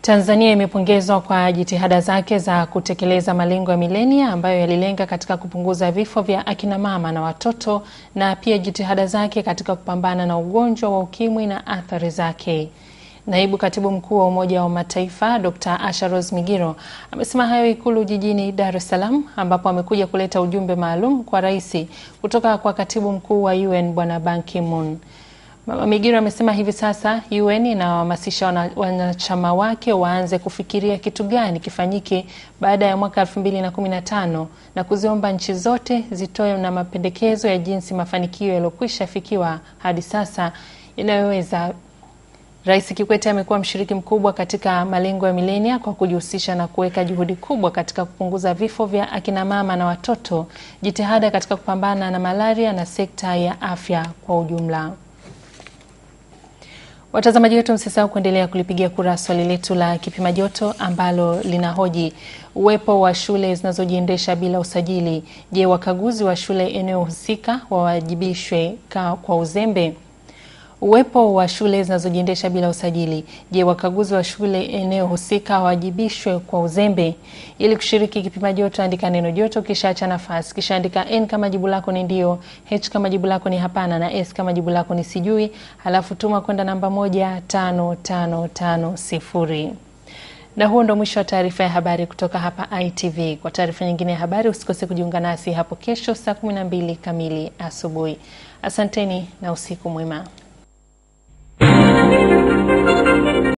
Tanzania imepongezwa kwa jitihada zake za kutekeleza malengo ya milenia ambayo yalilenga katika kupunguza vifo vya akina mama na watoto na pia jitihada zake katika kupambana na ugonjwa wa ukimwi na athari zake. Naibu Katibu Mkuu wa Umoja wa Mataifa Dr. Asha Rose Migiro amesema hayo Ikulu jijini Dar es Salaam, ambapo amekuja kuleta ujumbe maalum kwa rais kutoka kwa Katibu Mkuu wa UN Bwana Ban Ki-moon. Mama Migiro amesema hivi sasa UN inawahamasisha wanachama wake waanze kufikiria kitu gani kifanyike baada ya mwaka 2015 na kuziomba nchi zote zitoe na mapendekezo ya jinsi mafanikio yaliyokwisha fikiwa hadi sasa yanayoweza. Rais Kikwete amekuwa mshiriki mkubwa katika malengo ya milenia kwa kujihusisha na kuweka juhudi kubwa katika kupunguza vifo vya akina mama na watoto, jitihada katika kupambana na malaria na sekta ya afya kwa ujumla. Watazamaji wetu, msisahau kuendelea kulipigia kura swali letu la kipima joto ambalo linahoji uwepo wa shule zinazojiendesha bila usajili. Je, wakaguzi wa shule eneo husika wawajibishwe kwa uzembe? Uwepo wa shule zinazojiendesha bila usajili. Je, wakaguzi wa shule eneo husika wawajibishwe kwa uzembe? Ili kushiriki kipima joto, andika neno joto kisha acha nafasi, kisha andika N kama jibu lako ni ndio, H kama jibu lako ni hapana na S kama jibu lako ni sijui, halafu tuma kwenda namba 15550. Na huo ndo mwisho wa taarifa ya habari kutoka hapa ITV. Kwa taarifa nyingine ya habari usikose kujiunga nasi hapo kesho saa 12 kamili asubuhi. Asanteni na usiku mwema.